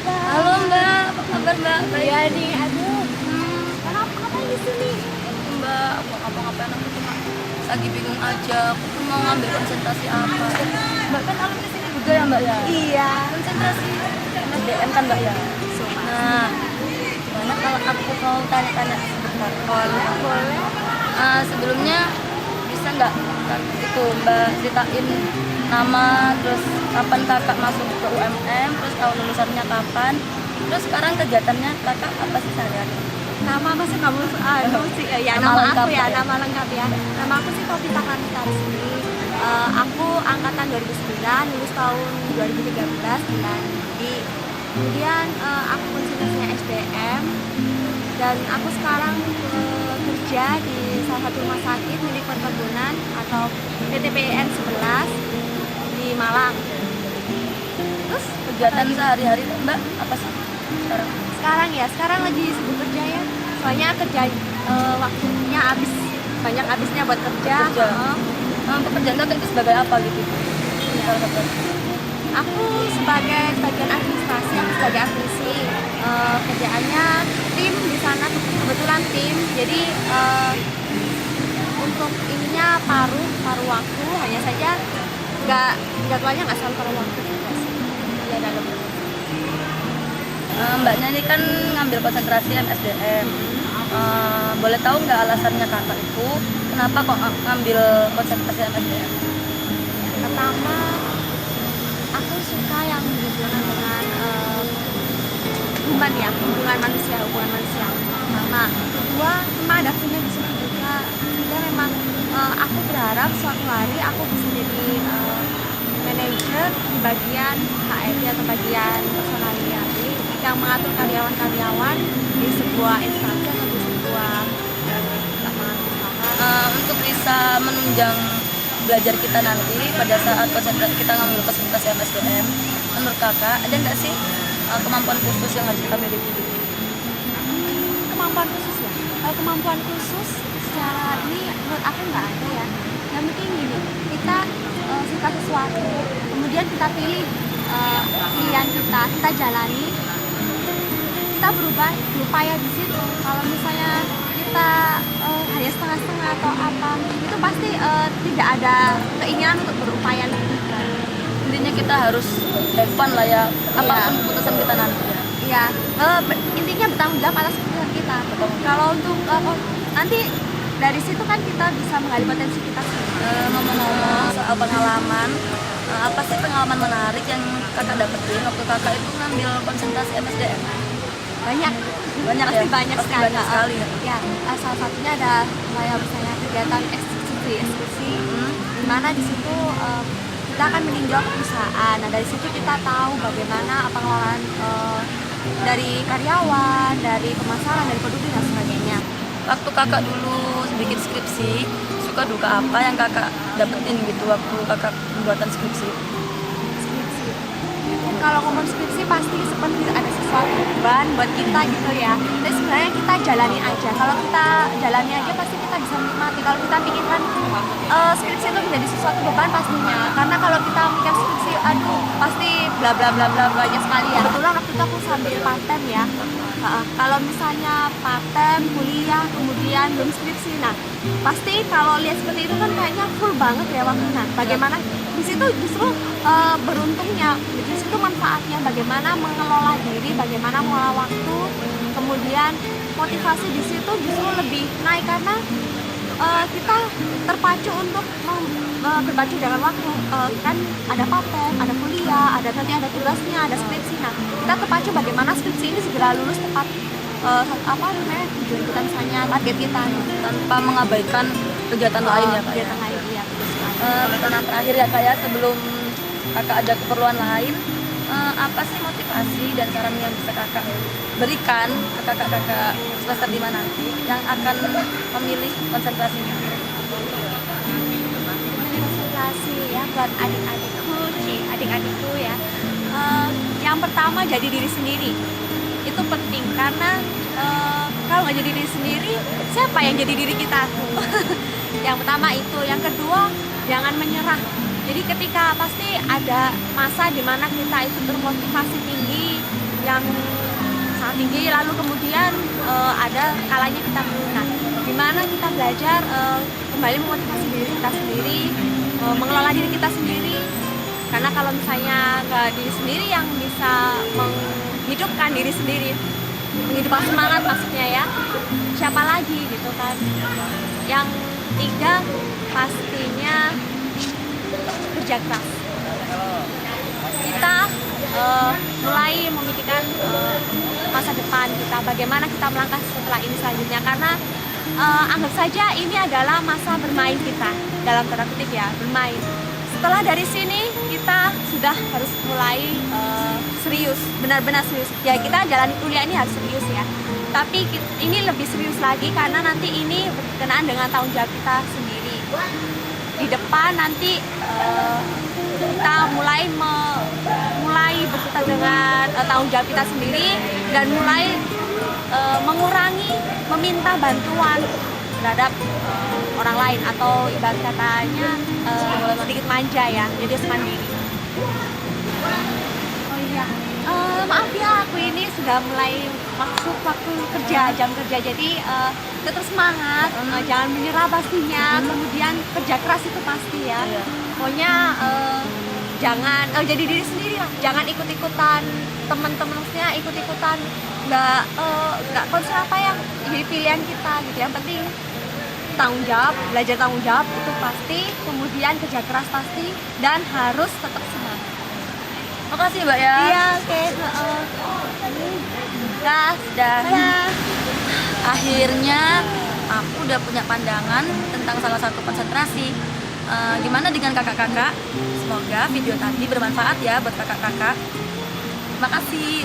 Halo Mbak, apa kabar Mbak? Baik. Iya nih, aduh. Kenapa ngapain di sini? Mbak, aku ngapa-ngapain, aku cuma lagi bingung aja. Aku tuh mau ngambil konsentrasi apa? Mbak kan alumni sini juga ya Mbak ya? Iya. Konsentrasi MSDM kan Mbak ya? Nah, gimana kalau aku mau tanya-tanya sebentar? Boleh. Sebelumnya bisa nggak itu Mbak ceritain nama, terus kapan kakak masuk ke UMM, terus tahun lulusannya kapan, terus sekarang kegiatannya kakak apa sih sehari-hari? Nama apa sih kamu? Sih ya, Nama nama lengkap aku ya, ya? nama lengkap ya. Nama aku sih Tovita Kanita Rizky. Aku angkatan 2009, lulus tahun 2013 bulan Juli. Kemudian aku konsentrasinya SDM dan aku sekarang kerja di salah satu rumah sakit milik perkebunan atau PTPN 11 di Malang. Terus Kegiatan sehari-hari Mbak apa sih sekarang? sekarang lagi sibuk kerja ya. Soalnya kerja waktunya habis, banyak habisnya buat kerja. Kerja. Pekerjaan kakak itu sebagai apa gitu? Salah satu. Aku sebagai bagian administrasi, aku sebagai admisi. Kerjaannya tim di sana, kebetulan tim. Jadi untuk ininya paruh waktu, hanya saja nggak jadwalnya nggak selalu paruh waktu juga sih. Ya dalam. Mbaknya ini kan ngambil konsentrasi MSDM. Boleh tahu nggak alasannya kakak itu kenapa kok ngambil konsentrasi MSDM? Pertama, aku suka yang berhubungan dengan hubungan manusia. Pertama, kedua, memang ada punya di situ juga. Ketiga, memang aku berharap suatu hari aku bisa jadi manajer di bagian HRD atau bagian personaliasi yang mengatur karyawan-karyawan di sebuah instansi atau di sebuah usaha. Untuk bisa menunjang belajar kita nanti pada saat kita ngambil konsentrasi MSDM, menurut kakak ada nggak sih kemampuan khusus yang harus kita miliki? Kemampuan khusus ya? Kalau kemampuan khusus secara ini menurut aku nggak ada ya. Yang penting gini, kita suka sesuatu, kemudian kita pilih pilihan kita jalani, kita berupaya di situ. Kalau misalnya kita hanya setengah-setengah atau apa, itu pasti tidak ada keinginan untuk berupaya lebih. Intinya kita harus have fun lah ya, apapun Iya. keputusan kita nanti ya. Iya, intinya bertanggung jawab atas keputusan kita. Kalau untuk nanti dari situ kan kita bisa menggali potensi kita sendiri. Ngomong-ngomong soal pengalaman, apa sih pengalaman menarik yang kakak dapetin waktu kakak itu ngambil konsentrasi MSDM? Banyak Banyak pasti ya? banyak Pasti sekali. banyak sekali ya? Ya, salah satunya ada kayak misalnya kegiatan eksekusi di mana di situ kita akan meninjau perusahaan. Nah, dari situ kita tahu bagaimana pengelolaan dari karyawan, dari pemasaran, dari produk dan sebagainya. Waktu kakak dulu bikin skripsi, suka duka apa yang kakak dapetin gitu waktu kakak pembuatan skripsi? Skripsi. Kalau ngomong skripsi pasti seperti ada sesuatu beban buat kita gitu ya. Tapi sebenarnya kita jalani aja. Kalau kita jalani aja pasti kita bisa menikmati. Kalau kita pikirkan skripsi itu menjadi sesuatu beban pastinya. Karena kalau kita mikir skripsi, aduh pasti bla bla bla bla banyak sekali ya. Kebetulan waktu itu aku sambil part-time ya. Kalau misalnya part-time, kuliah, kemudian belum skripsi, nah pasti kalau lihat seperti itu kan kayaknya full banget ya waktunya. Bagaimana di situ justru beruntungnya, di situ manfaatnya bagaimana mengelola diri, bagaimana mengelola waktu, kemudian motivasi di situ justru lebih naik karena kita terpacu untuk berpacu dengan waktu. Kan ada paten, ada kuliah, ada nanti ada tugasnya, ada skripsi. Nah, kita terpacu bagaimana skripsi ini segera lulus tepat tujuan kita misalnya target kita Tanpa mengabaikan kegiatan lain ya kak? kegiatan lain ya. Pertanyaan terakhir ya kak ya, sebelum kakak ada keperluan lain, apa sih motivasi dan saran yang bisa kakak berikan ke kakak-kakak semester 5 nanti yang akan memilih konsentrasinya? Konsentrasi ya buat adik-adikku ya. Yang pertama jadi diri sendiri. Itu penting karena kalau nggak jadi diri sendiri, siapa yang jadi diri kita? Yang pertama itu, yang kedua jangan menyerah. Jadi ketika pasti ada masa dimana kita itu termotivasi tinggi, yang sangat tinggi, lalu kemudian ada kalanya kita menurun. Nah, gimana kita belajar kembali memotivasi diri kita sendiri, mengelola diri kita sendiri, karena kalau misalnya nggak diri sendiri yang bisa menghidupkan diri sendiri, menghidupkan semangat maksudnya ya, siapa lagi gitu kan. Yang tiga pastinya kerja keras. Kita mulai memikirkan masa depan kita, bagaimana kita melangkah setelah ini selanjutnya, karena anggap saja ini adalah masa bermain kita, dalam tanda kutip ya, bermain. Setelah dari sini kita sudah harus mulai serius, benar-benar serius. Ya, kita jalani kuliah ini harus serius ya, tapi ini lebih serius lagi karena nanti ini berkenaan dengan tanggung jawab kita sendiri. Di depan nanti kita mulai berkutat dengan tanggung jawab kita sendiri dan mulai mengurangi meminta bantuan terhadap orang lain, atau ibarat katanya sedikit manja ya, jadi harus mandiri. Oh iya, maaf ya, aku ini sudah mulai masuk waktu kerja, jam kerja, jadi tetap semangat, jangan menyerah pastinya, kemudian kerja keras itu pasti ya. Pokoknya jangan jadi diri sendiri lah, jangan ikut-ikutan teman-teman, maksudnya ikut-ikutan nggak konsen apa yang jadi pilihan kita gitu. Yang penting tanggung jawab, belajar tanggung jawab itu pasti, kemudian kerja keras pasti, dan harus tetap semangat. Makasih Mbak ya. Iya, oke. Dan akhirnya aku udah punya pandangan tentang salah satu konsentrasi. Gimana dengan kakak-kakak? Semoga video tadi bermanfaat ya buat kakak-kakak. Terima kasih.